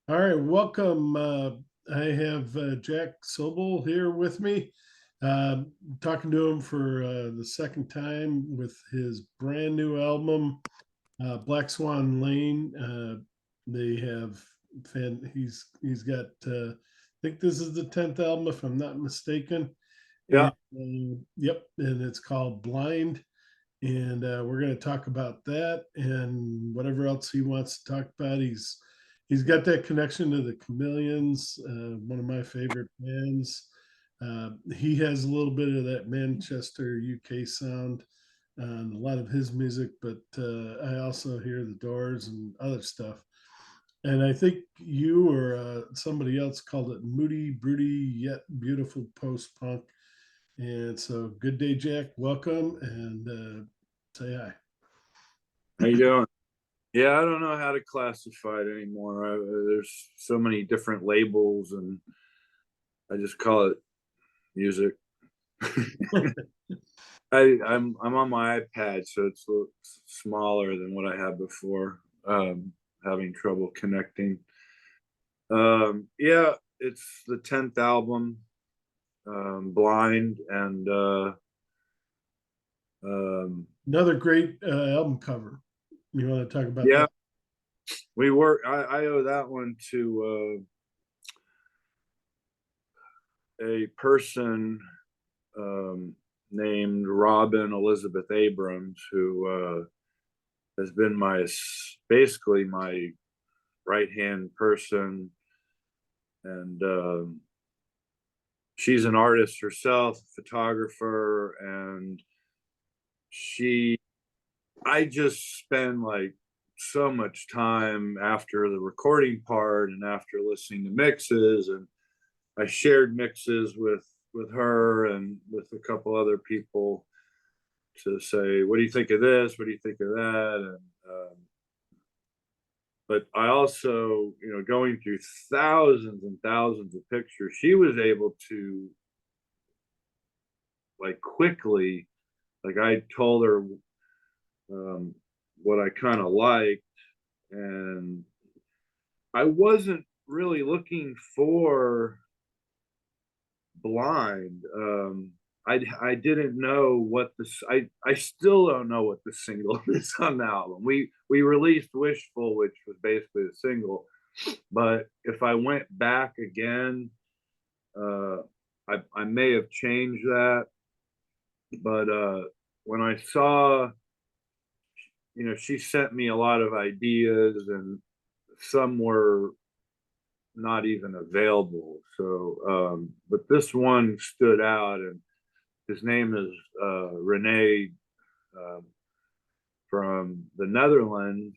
All right, welcome. I have Jack Sobel here with me. Uh, Talking to him for the second time with his brand new album, Black Swan Lane. They have he's got I think this is the 10th album if I'm not mistaken. And Yeah, yep, and it's called Blind. And we're going to talk about that and whatever else he wants to talk about. He's got that connection to the Chameleons, one of my favorite bands. He has a little bit of that Manchester UK sound on a lot of his music, but I also hear the Doors and other stuff. And I think you or somebody else called it moody, broody, yet beautiful post punk. And so, good day, Jack. Welcome, and say hi. how you doing? Yeah, I don't know how to classify it anymore. There's so many different labels, and I just call it music. I'm on my iPad, so it's a little smaller than what I had before. Having trouble connecting. Yeah, it's the 10th album, Blind, and um, Another great album cover. You want to talk about yeah, that? we work. I owe that one to a person named Robin Elizabeth Abrams, who has been basically my right hand person, and she's an artist herself, photographer, and she. I just spend like so much time after the recording part and after listening to mixes, and I shared mixes with her and with a couple other people to say, what do you think of this? What do you think of that? And but I also, going through thousands and thousands of pictures, she was able to like quickly, like I told her um, what I kind of liked, and I wasn't really looking for Blind. I didn't know what this. I still don't know what the single is on the album. We released Wishful, which was basically a single. But if I went back again, uh, I may have changed that. But when I saw, she sent me a lot of ideas, and some were not even available. So, but this one stood out, and his name is Rene, uh, from the Netherlands,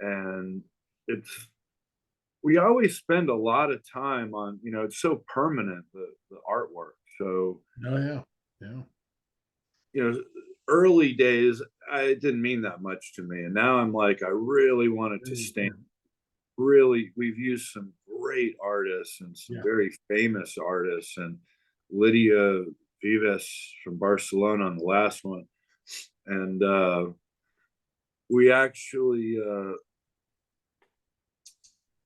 and it's we always spend a lot of time on, it's so permanent, the artwork. So, Oh yeah, yeah. you know early days, I didn't mean that much to me, and now I'm like, I really want it to Very stand. important. Really, we've used some great artists and some Yeah. very famous artists, and Lydia Vives from Barcelona on the last one, and we actually,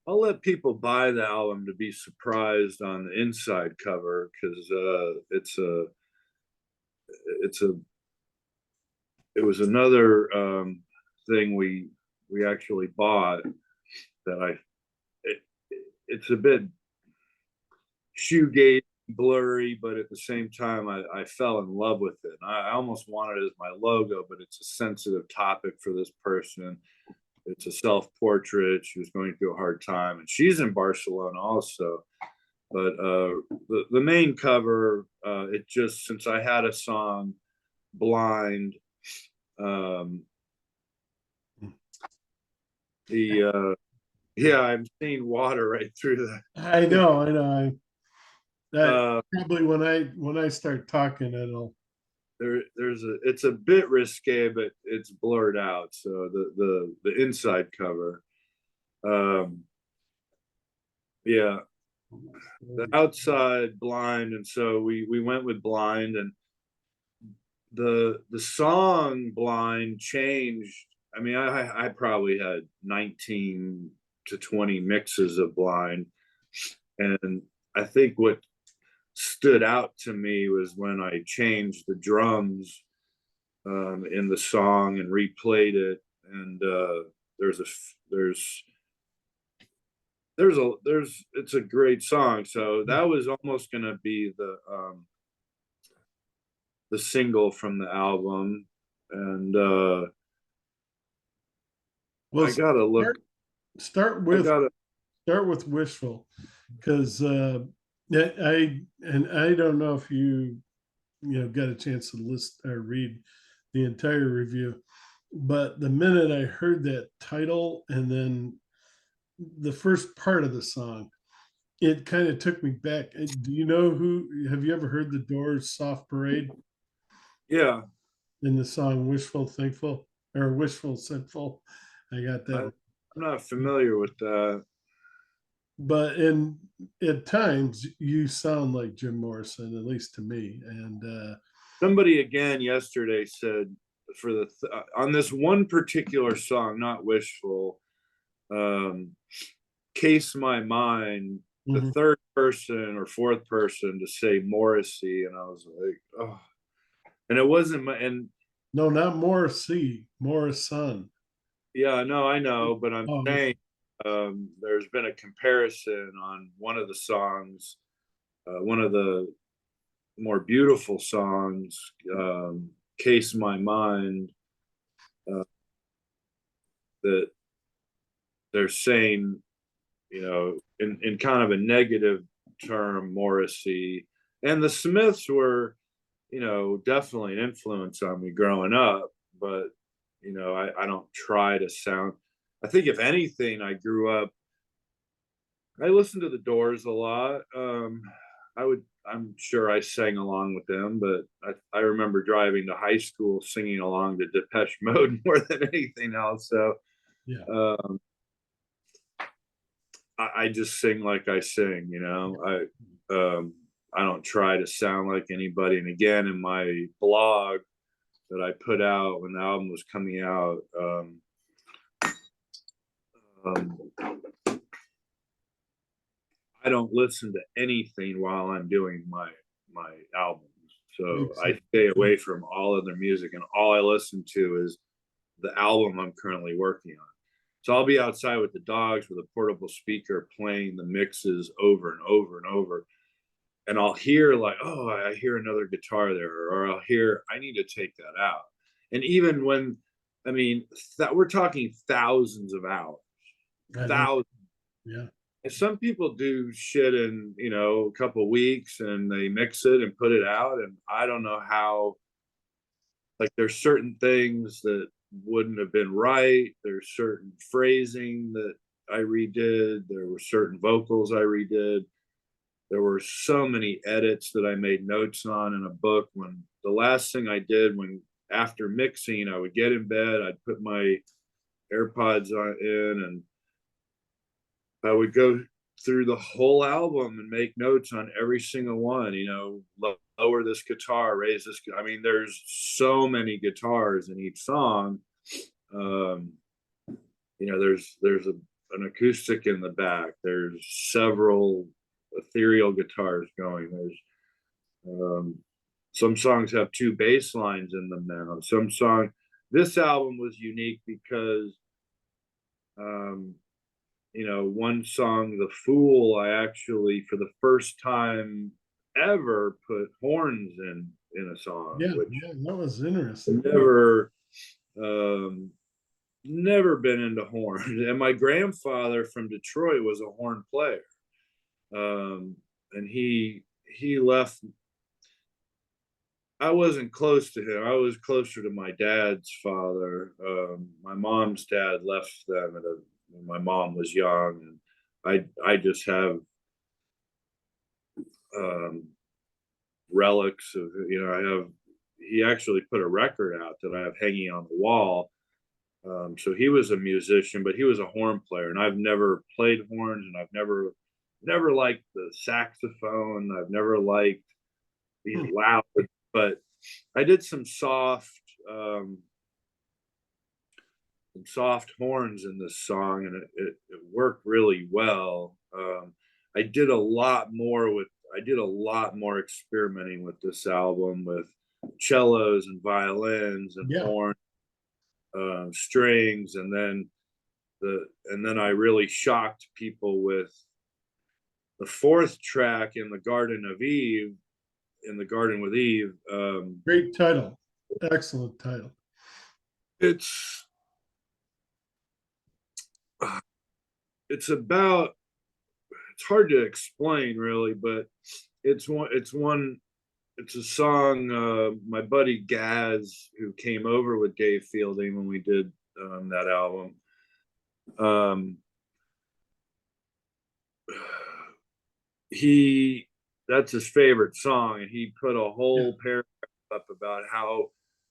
I'll let people buy the album to be surprised on the inside cover, because it's a it was another thing we actually bought that it, it's a bit shoegaze blurry, but at the same time, I fell in love with it. I almost wanted it as my logo, but it's a sensitive topic for this person. It's a self portrait. She was going through a hard time, and she's in Barcelona also. But the main cover, it just, since I had a song Blind, um, the yeah, I'm seeing water right through I that. know, I know. That Uh, probably when I start talking, it'll. it's a bit risque, but it's blurred out. So the inside cover, um, yeah, the outside Blind, and so we went with Blind, and the song Blind changed. I mean, I probably had 19 to 20 mixes of Blind. And I think what stood out to me was when I changed the drums in the song and replayed it. And there's it's a great song. So that was almost gonna be the single from the album. And Well, I gotta look. start I with gotta. Wishful, because yeah, I don't know if got a chance to listen or read the entire review, but the minute I heard that title and then the first part of the song, it kind of took me back. Do you know have you ever heard the Doors Soft Parade Yeah, in the song Wishful Thankful or Wishful Sinful? I got that. I'm not familiar with that. But at times you sound like Jim Morrison, at least to me. And Somebody again yesterday said for on this one particular song, not Wishful, um, Case My Mind, the mhm. third person or fourth person to say Morrissey, and I was like, oh, and it wasn't my, and No, not Morrissey, Morrison. yeah, no, I know, but I'm Oh, saying there's been a comparison on one of the songs, one of the more beautiful songs, Case My Mind, uh, that they're saying, in kind of a negative term, Morrissey. And the Smiths were, definitely an influence on me growing up, but, I don't try to sound, I think if anything, I listened to the Doors a lot. I'm sure I sang along with them, but I remember driving to high school singing along to Depeche Mode more than anything else. So yeah. um, I just sing like I sing, I don't try to sound like anybody. And again, in my blog that I put out when the album was coming out, um, I don't listen to anything while I'm doing my albums. So Makes I sense. stay away from all other music, and all I listen to is the album I'm currently working on. So I'll be outside with the dogs with a portable speaker playing the mixes over and over and over. And I'll hear like, oh, I hear another guitar there, or I'll hear, I need to take that out. And even when, I mean, that we're talking thousands of hours, I know. thousands. Yeah. And some people do shit in, a couple of weeks and they mix it and put it out. And I don't know how, like, there's certain things that wouldn't have been right. There's certain phrasing that I redid. There were certain vocals I redid. There were so many edits that I made notes on in a book. When the last thing I did, when after mixing, I would get in bed, I'd put my AirPods in, and I would go through the whole album and make notes on every single one, lower this guitar, raise this. I mean, there's so many guitars in each song. Um, there's an acoustic in the back. There's several ethereal guitars going. There's some songs have two bass lines in them now. This album was unique because one song, The Fool, I actually, for the first time ever, put horns in a song, Yeah. which Yeah. That was interesting. never never been into horns. And my grandfather from Detroit was a horn player. And he left. I wasn't close to him. I was closer to my dad's father. My mom's dad left them when my mom was young, and I just have um, relics of, he actually put a record out that I have hanging on the wall. So he was a musician, but he was a horn player, and I've never played horns, and I've never liked the saxophone. I've never liked these Hmm. loud, but I did some soft horns in this song, and it worked really well. I did a lot more experimenting with this album with cellos and violins and Yeah, horn, strings, and then I really shocked people with the fourth track in the Garden of Eve, in the Garden with Eve. great title. Excellent title. It's it's about, it's hard to explain really, but it's a song, my buddy Gaz, who came over with Dave Fielding when we did that album. Um, he That's his favorite song, and he put a Yeah, whole paragraph up about how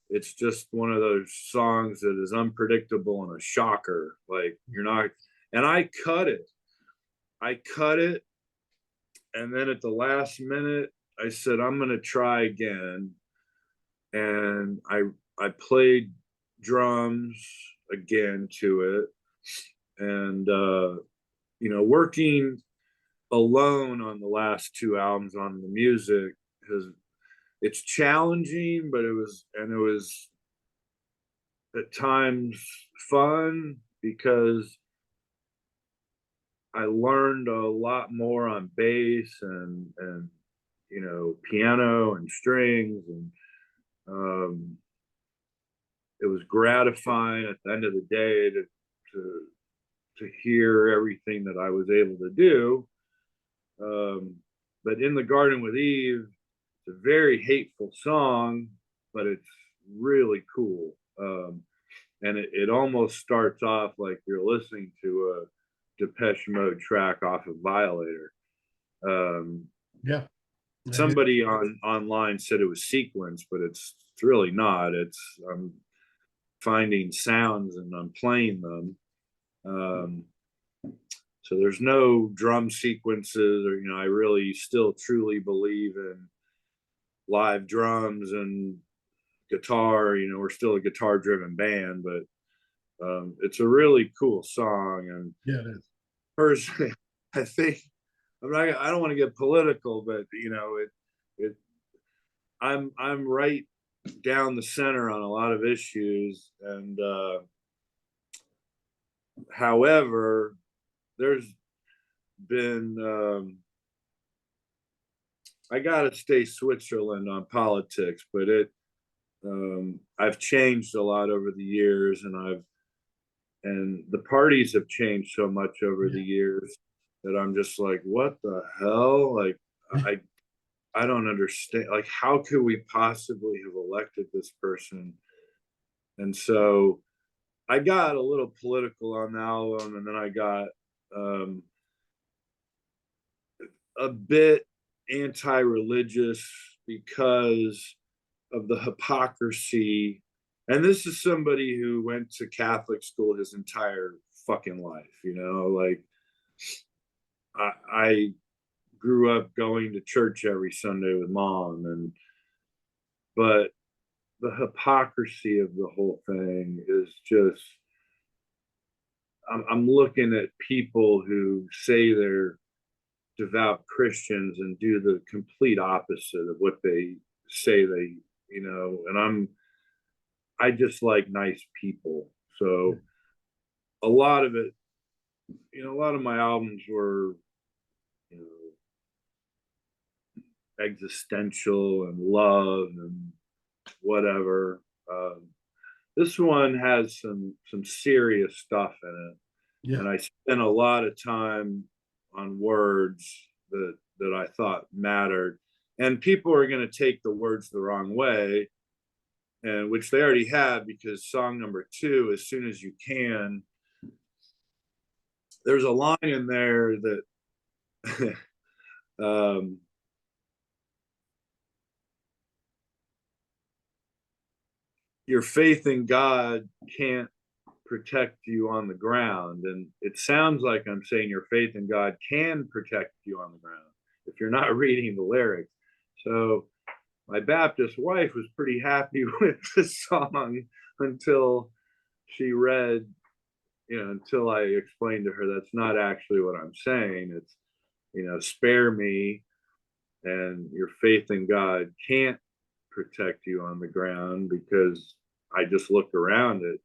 it's just one of those songs that is unpredictable and a shocker. Like you're not, and I cut it, and then at the last minute, I said I'm gonna try again, and I played drums again to it, and working alone on the last two albums on the music has, it's challenging, but it was at times fun because I learned a lot more on bass and piano and strings, and um, it was gratifying at the end of the day to to hear everything that I was able to do. But in the Garden with Eve, it's a very hateful song, but it's really cool. And it almost starts off like you're listening to a Depeche Mode track off of Violator. Um, yeah. Somebody online said it was sequenced, but it's really not. It's I'm finding sounds and I'm playing them. Um, so there's no drum sequences, or I really still truly believe in live drums and guitar. We're still a guitar driven band, but it's a really cool song. And Yeah, it is. personally, I think I don't want to get political, but it I'm right down the center on a lot of issues, and however, there's been I gotta stay Switzerland on politics, but I've changed a lot over the years, and the parties have changed so much over Yeah. the years that I'm just like, what the hell? Like, I I don't understand. Like, how could we possibly have elected this person? And so I got a little political on the album, and then I got um, a bit anti-religious because of the hypocrisy. And this is somebody who went to Catholic school his entire fucking life, like I grew up going to church every Sunday with mom, but the hypocrisy of the whole thing is just, I'm looking at people who say they're devout Christians and do the complete opposite of what they say and I just like nice people. So a lot of it, a lot of my albums were, you existential and love and whatever. This one has some serious stuff in it, Yeah. and I spent a lot of time on words that I thought mattered. And people are going to take the words the wrong way, and which they already have, because song number 2, As Soon as You Can, there's a line in there that um, your faith in God can't protect you on the ground. And it sounds like I'm saying your faith in God can protect you on the ground if you're not reading the lyrics. So my Baptist wife was pretty happy with the song until she read until I explained to her that's not actually what I'm saying. It's, spare me, and your faith in God can't protect you on the ground, because I just look around at,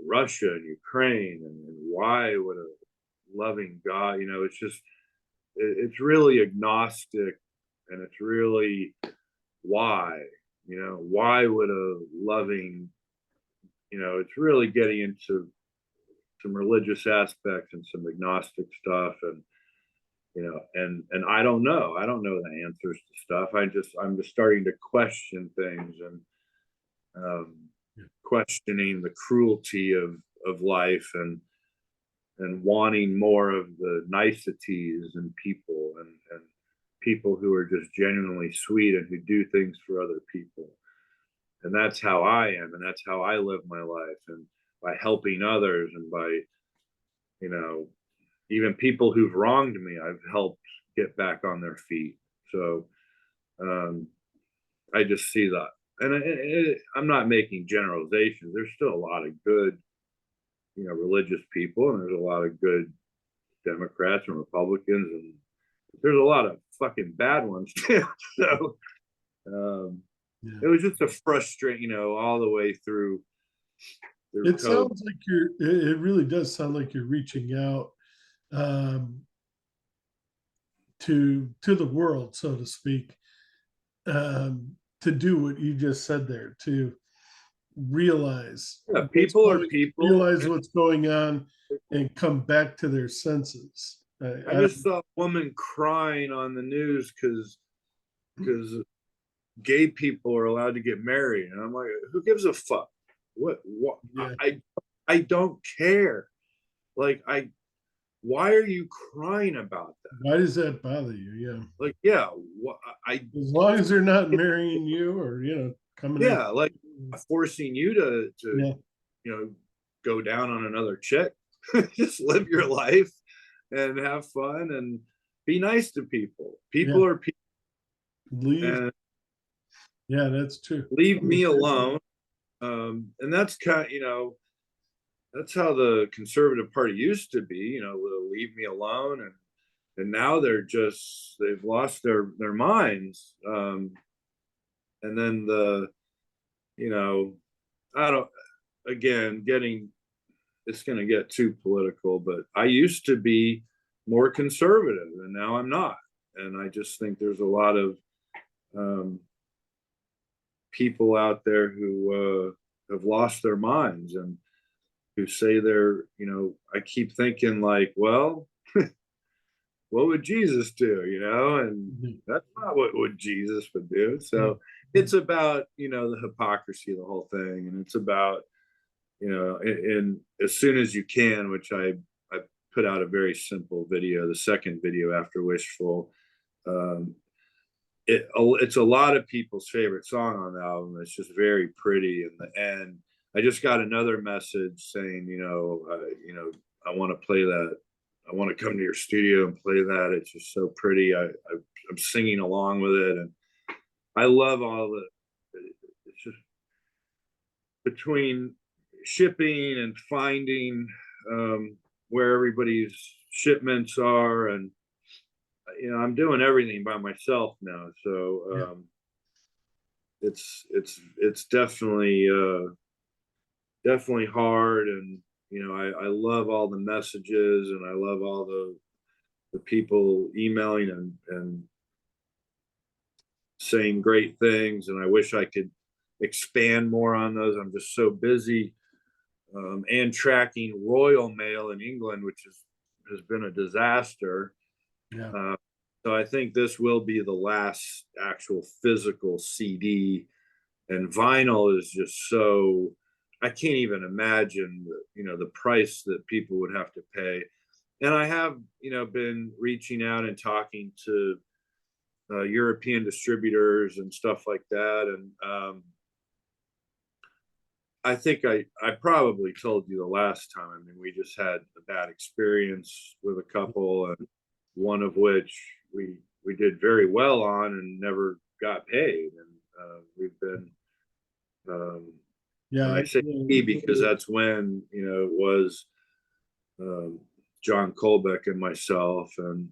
Russia and Ukraine, and why would a loving God, it's just, it's really agnostic, and it's really why, why would a loving, it's really getting into some religious aspects and some agnostic stuff, and and I don't know the answers to stuff. I'm just starting to question things, and um, questioning the cruelty of life, and wanting more of the niceties in people, and people who are just genuinely sweet and who do things for other people. And that's how I am, and that's how I live my life, and by helping others, and by, you know even people who've wronged me, I've helped get back on their feet. So um, I just see that, and I'm not making generalizations. There's still a lot of good, religious people, and there's a lot of good Democrats and Republicans, and there's a lot of fucking bad ones too. So um, Yeah. it was just a frustrating, all the way through It COVID. sounds like it really does sound like you're reaching out um, to the world, so to speak, to do what you just said there, to realize Yeah, people are people. realize what's going on and come back to their senses. I just saw a woman crying on the news because gay people are allowed to get married, and I'm like, who gives a fuck? What? Yeah. I don't care. Like, why are you crying about that? Why does that bother you? Yeah. Like, yeah, I As long as they're not marrying you or, coming yeah, at like forcing you to yeah. you know go down on another chick. Just live your life and have fun and be nice to people. Yeah. People are people, Leave. and Yeah, that's true. leave me alone. And that's that's how the conservative party used to be. They'll leave me alone, and now they've lost their minds. And then you know, I don't. Again, it's going to get too political, but I used to be more conservative, and now I'm not. And I just think there's a lot of um, people out there who have lost their minds, and who say I keep thinking, like, well, what would Jesus do? And Mhm. that's not what Jesus would do. So it's about, the hypocrisy of the whole thing. And it's about, and as soon as you can, which I put out a very simple video, the second video after Wishful. Um, it's a lot of people's favorite song on the album. It's just very pretty in the end. I just got another message saying, I want to play that. I want to come to your studio and play that. It's just so pretty. I'm singing along with it, and I love all the. It's just between shipping and finding where everybody's shipments are, and I'm doing everything by myself now. So Yeah. it's definitely hard, and I love all the messages, and I love all the people emailing and saying great things, and I wish I could expand more on those. I'm just so busy, and tracking Royal Mail in England, which has been a disaster. Yeah. So I think this will be the last actual physical CD, and vinyl is just so, I can't even imagine the price that people would have to pay. And I have been reaching out and talking to European distributors and stuff like that, and I think I probably told you the last time. I mean, we just had a bad experience with a couple, and one of which we did very well on and never got paid, and we've been um, Yeah, And I say he because that's when, it was um, John Colbeck and myself. And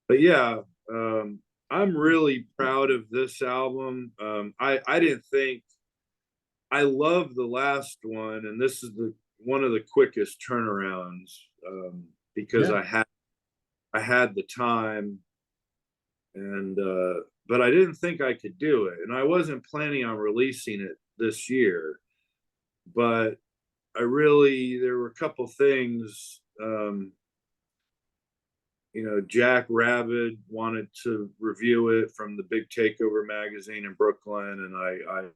but yeah, um, I'm really proud of this album. I didn't think I love the last one, and this is the one of the quickest turnarounds because yeah, I had the time, and but I didn't think I could do it, and I wasn't planning on releasing it this year. But there were a couple things. Jack Rabid wanted to review it from the Big Takeover magazine in Brooklyn, and